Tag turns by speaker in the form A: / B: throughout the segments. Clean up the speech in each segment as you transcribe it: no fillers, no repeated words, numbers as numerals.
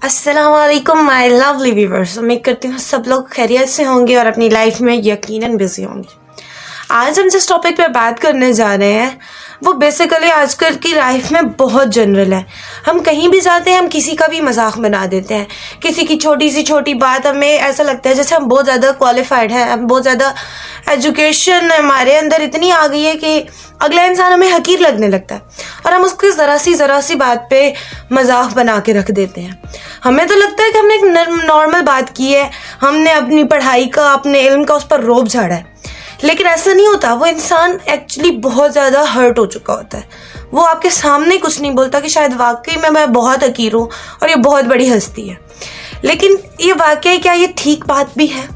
A: अस्सलामुअलैकुम my lovely viewers. उम्मीद करती हूँ सब लोग खैरियत से होंगे और अपनी लाइफ में यकीनन बिजी होंगे। आज हम जिस टॉपिक पे बात करने जा रहे हैं वो बेसिकली आजकल की लाइफ में बहुत जनरल है। हम कहीं भी जाते हैं, हम किसी का भी मजाक बना देते हैं। किसी की छोटी सी छोटी बात हमें ऐसा लगता है जैसे हम बहुत ज़्यादा क्वालिफाइड हैं, हम बहुत ज़्यादा एजुकेशन हमारे अंदर इतनी आ गई है कि अगला इंसान हमें हकीर लगने लगता है और हम उसकी ज़रा सी बात पे मजाक बना के रख देते हैं। हमें तो लगता है कि हमने एक नॉर्मल बात की है, हमने अपनी पढ़ाई का, अपने इल्म का उस पर रोब झाड़ा है, लेकिन ऐसा नहीं होता। वो इंसान एक्चुअली बहुत ज़्यादा हर्ट हो चुका होता है। वो आपके सामने कुछ नहीं बोलता कि शायद वाकई में मैं बहुत हकीर हूँ और ये बहुत बड़ी हस्ती है, लेकिन ये वाकई क्या ये ठीक बात भी है?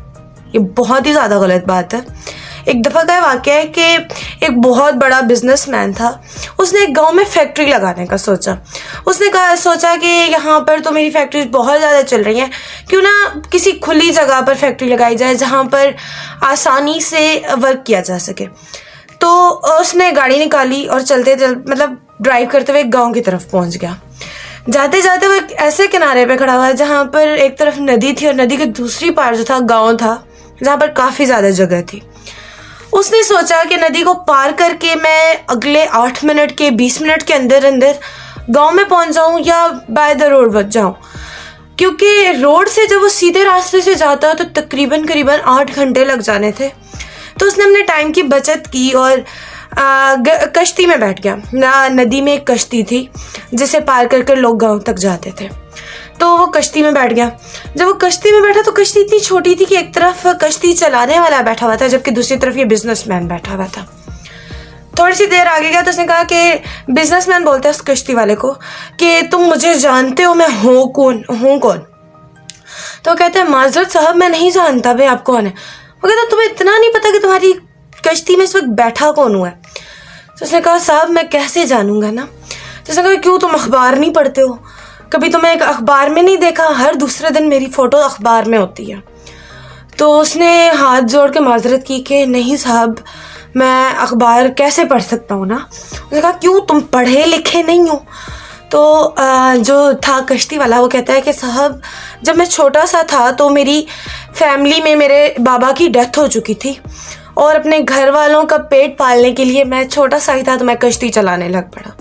A: ये बहुत ही ज़्यादा गलत बात है। एक दफ़ा का वाक़या है कि एक बहुत बड़ा बिजनेसमैन था। उसने एक गांव में फैक्ट्री लगाने का सोचा। उसने सोचा कि यहाँ पर तो मेरी फैक्ट्रीज बहुत ज़्यादा चल रही हैं, क्यों ना किसी खुली जगह पर फैक्ट्री लगाई जाए जहाँ पर आसानी से वर्क किया जा सके। तो उसने गाड़ी निकाली और मतलब ड्राइव करते हुए गाँव की तरफ पहुँच गया। जाते जाते वो एक ऐसे किनारे पे खड़ा हुआ जहाँ पर एक तरफ नदी थी और नदी के दूसरी पार जो था गाँव था, जहाँ पर काफ़ी ज़्यादा जगह थी। उसने सोचा कि नदी को पार करके मैं अगले 8 मिनट के 20 मिनट के अंदर अंदर गांव में पहुंच जाऊं या बाय द रोड बच जाऊं, क्योंकि रोड से जब वो सीधे रास्ते से जाता तो तकरीबन 8 घंटे लग जाने थे। तो उसने अपने टाइम की बचत की और कश्ती में बैठ गया। नदी में एक कश्ती थी जिसे पार कर लोग गाँव तक जाते थे, तो वो कश्ती में बैठ गया। जब वो कश्ती में बैठा तो कश्ती इतनी छोटी थी कि एक तरफ कश्ती चलाने वाला बैठा हुआ था जबकि दूसरी तरफ ये बिजनेसमैन बैठा हुआ था। थोड़ी सी देर आगे गया तो उसने कहा कि बिजनेसमैन बोलता है उस कश्ती वाले को कि तुम मुझे जानते हो, मैं हूँ कौन? तो कहता है माजरत साहब, मैं नहीं जानता भाई आप कौन है। वो कहता तुम्हें इतना नहीं पता कि तुम्हारी कश्ती में इस वक्त बैठा कौन हुआ है? तो उसने कहा साहब मैं कैसे जानूंगा ना। तो उसने कहा क्यों, तुम अखबार नहीं पढ़ते हो? कभी तुम्हें एक अखबार में नहीं देखा? हर दूसरे दिन मेरी फ़ोटो अखबार में होती है। तो उसने हाथ जोड़ के माजरत की कि नहीं साहब, मैं अखबार कैसे पढ़ सकता हूँ ना। उसने कहा क्यों, तुम पढ़े लिखे नहीं हो? तो जो था कश्ती वाला वो कहता है कि साहब जब मैं छोटा सा था तो मेरी फैमिली में मेरे बाबा की डेथ हो चुकी थी और अपने घर वालों का पेट पालने के लिए मैं छोटा सा ही था तो मैं कश्ती चलाने लग पड़ा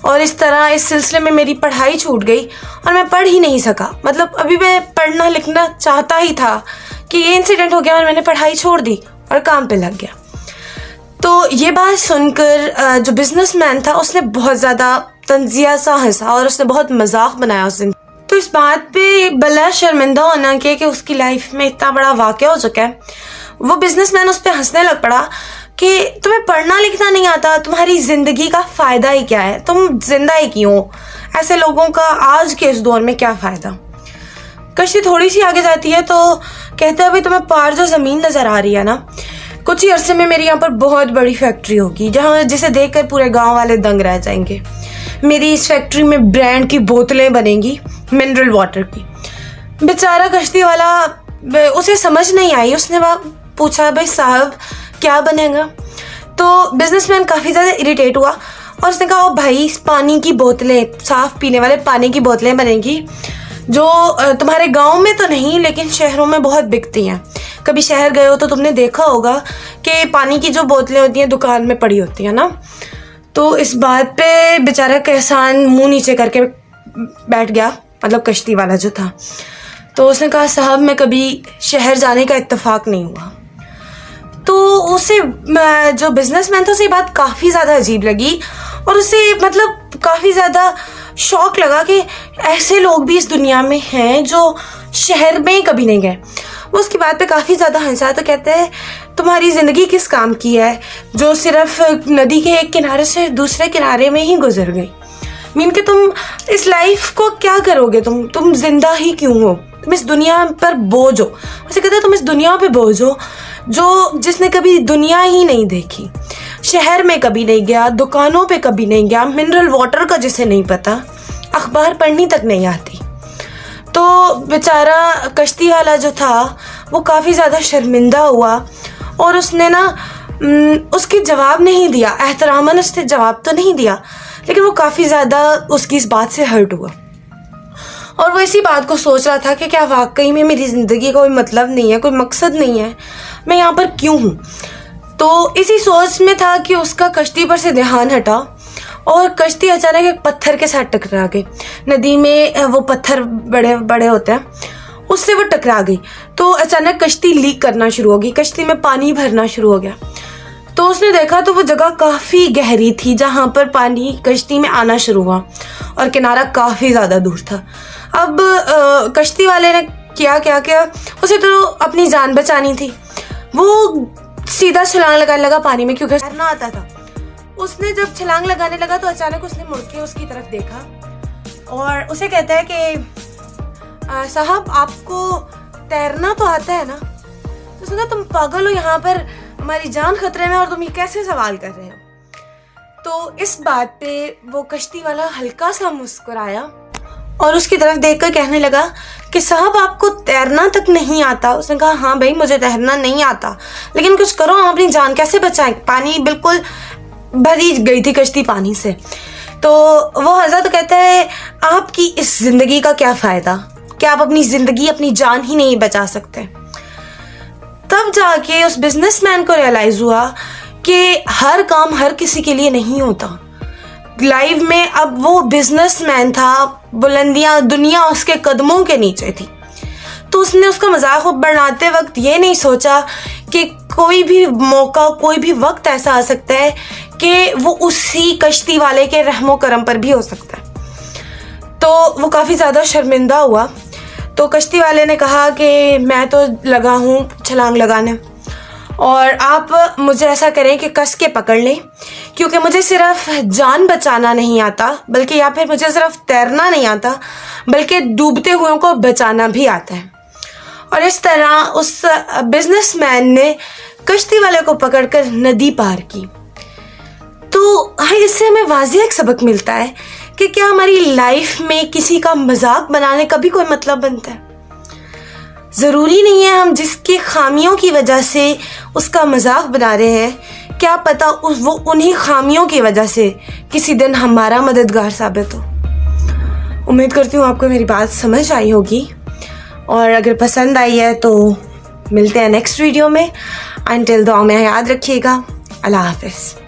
A: और इस तरह इस सिलसिले में मेरी पढ़ाई छूट गई और मैं पढ़ ही नहीं सका। मतलब अभी मैं पढ़ना लिखना चाहता ही था कि ये इंसिडेंट हो गया और मैंने पढ़ाई छोड़ दी और काम पे लग गया। तो ये बात सुनकर जो बिजनेसमैन था उसने बहुत ज़्यादा तंजिया सा हंसा और उसने बहुत मजाक बनाया उस दिन। तो इस बात पे बला शर्मिंदा होना कि उसकी लाइफ में इतना बड़ा वाक़या हो चुका है। वो बिजनेसमैन उस पर हंसने लग पड़ा कि तुम्हें पढ़ना लिखना नहीं आता, तुम्हारी ज़िंदगी का फ़ायदा ही क्या है, तुम जिंदा ही क्यों हो? ऐसे लोगों का आज के इस दौर में क्या फ़ायदा? कश्ती थोड़ी सी आगे जाती है तो कहते हैं भाई तुम्हें पार जो ज़मीन नज़र आ रही है ना, कुछ ही अरसे में मेरे यहाँ पर बहुत बड़ी फैक्ट्री होगी जिसे देखकर पूरे गाँव वाले दंग रह जाएंगे। मेरी इस फैक्ट्री में ब्रांड की बोतलें बनेंगी मिनरल वाटर की। बेचारा कश्ती वाला उसे समझ नहीं आई। उसने पूछा भाई साहब क्या बनेगा? तो बिजनेसमैन काफ़ी ज़्यादा इरिटेट हुआ और उसने कहा ओ भाई पानी की बोतलें, साफ़ पीने वाले पानी की बोतलें बनेंगी जो तुम्हारे गांव में तो नहीं लेकिन शहरों में बहुत बिकती हैं। कभी शहर गए हो तो तुमने देखा होगा कि पानी की जो बोतलें होती हैं दुकान में पड़ी होती हैं ना। तो इस बात पे बेचारा किसान मुंह नीचे करके बैठ गया, मतलब कश्ती वाला जो था। तो उसने कहा साहब मैं कभी शहर जाने का इत्तेफाक नहीं हुआ। तो उसे जो बिजनेसमैन था उसे ये बात काफ़ी ज़्यादा अजीब लगी और उसे मतलब काफ़ी ज़्यादा शौक लगा कि ऐसे लोग भी इस दुनिया में हैं जो शहर में कभी नहीं गए। वो उसकी बात पे काफ़ी ज़्यादा हंसा। तो कहते हैं तुम्हारी ज़िंदगी किस काम की है जो सिर्फ नदी के एक किनारे से दूसरे किनारे में ही गुजर गई? मीन कि तुम इस लाइफ को क्या करोगे? तुम जिंदा ही क्यों हो? तुम इस दुनिया पर बोझ हो। उसे कहते हैं तुम इस दुनिया पे बोझ हो जिसने कभी दुनिया ही नहीं देखी, शहर में कभी नहीं गया, दुकानों पे कभी नहीं गया, मिनरल वाटर का जिसे नहीं पता, अखबार पढ़नी तक नहीं आती। तो बेचारा कश्ती वाला जो था वो काफ़ी ज़्यादा शर्मिंदा हुआ और उसने ना उसकी जवाब नहीं दिया, एहतरामन उसने जवाब तो नहीं दिया, लेकिन वो काफ़ी ज़्यादा उसकी इस बात से हर्ट हुआ। और वो इसी बात को सोच रहा था कि क्या वाकई में मेरी ज़िंदगी का कोई मतलब नहीं है, कोई मकसद नहीं है, मैं यहाँ पर क्यों हूँ। तो इसी सोच में था कि उसका कश्ती पर से ध्यान हटा और कश्ती अचानक एक पत्थर के साथ टकरा गई। नदी में वो पत्थर बड़े बड़े होते हैं, उससे वो टकरा गई। तो अचानक कश्ती लीक करना शुरू हो गई, कश्ती में पानी भरना शुरू हो गया। तो उसने देखा तो वो जगह काफ़ी गहरी थी जहाँ पर पानी कश्ती में आना शुरू हुआ और किनारा काफ़ी ज़्यादा दूर था। अब कश्ती वाले ने क्या उसे तो अपनी जान बचानी थी। वो सीधा छलांग लगाने लगा पानी में, क्योंकि तैरना आता था। उसने जब छलांग लगाने लगा तो अचानक उसने मुड़ के उसकी तरफ देखा और उसे कहता है कि साहब आपको तैरना तो आता है ना। तो उसने कहा तुम पागल हो, यहाँ पर हमारी जान खतरे में और तुम ये कैसे सवाल कर रहे हो। तो इस बात पे वो कश्ती वाला हल्का सा मुस्कुराया और उसकी तरफ देखकर कहने लगा कि साहब आपको तैरना तक नहीं आता। उसने कहा हाँ भाई मुझे तैरना नहीं आता, लेकिन कुछ करो, हम अपनी जान कैसे बचाएं। पानी बिल्कुल भरी गई थी कश्ती पानी से। तो वो हज़रत कहता है आपकी इस ज़िंदगी का क्या फ़ायदा, क्या आप अपनी ज़िंदगी अपनी जान ही नहीं बचा सकते। तब जाके उस बिजनेसमैन को रियलाइज़ हुआ कि हर काम हर किसी के लिए नहीं होता। लाइफ में अब वो बिजनेसमैन था, बुलंदियां दुनिया उसके कदमों के नीचे थी। तो उसने उसका मजाक बनाते वक्त ये नहीं सोचा कि कोई भी मौका, कोई भी वक्त ऐसा आ सकता है कि वो उसी कश्ती वाले के रहमो करम पर भी हो सकता है। तो वो काफ़ी ज़्यादा शर्मिंदा हुआ। तो कश्ती वाले ने कहा कि मैं तो लगा हूँ छलांग लगाने और आप मुझे ऐसा करें कि कस के पकड़ लें, क्योंकि मुझे सिर्फ जान बचाना नहीं आता, बल्कि या फिर मुझे सिर्फ तैरना नहीं आता, बल्कि डूबते हुए को बचाना भी आता है। और इस तरह उस बिजनेसमैन ने कश्ती वाले को पकड़कर नदी पार की। तो हाँ, इससे हमें वाज़ेह एक सबक मिलता है कि क्या हमारी लाइफ में किसी का मजाक बनाने का भी कोई मतलब बनता है। ज़रूरी नहीं है हम जिसकी खामियों की वजह से उसका मजाक बना रहे हैं, क्या पता वो उन्हीं खामियों की वजह से किसी दिन हमारा मददगार साबित हो। उम्मीद करती हूँ आपको मेरी बात समझ आई होगी, और अगर पसंद आई है तो मिलते हैं नेक्स्ट वीडियो में। अंटिल दुआ में याद रखिएगा। अल्लाह हाफिज़।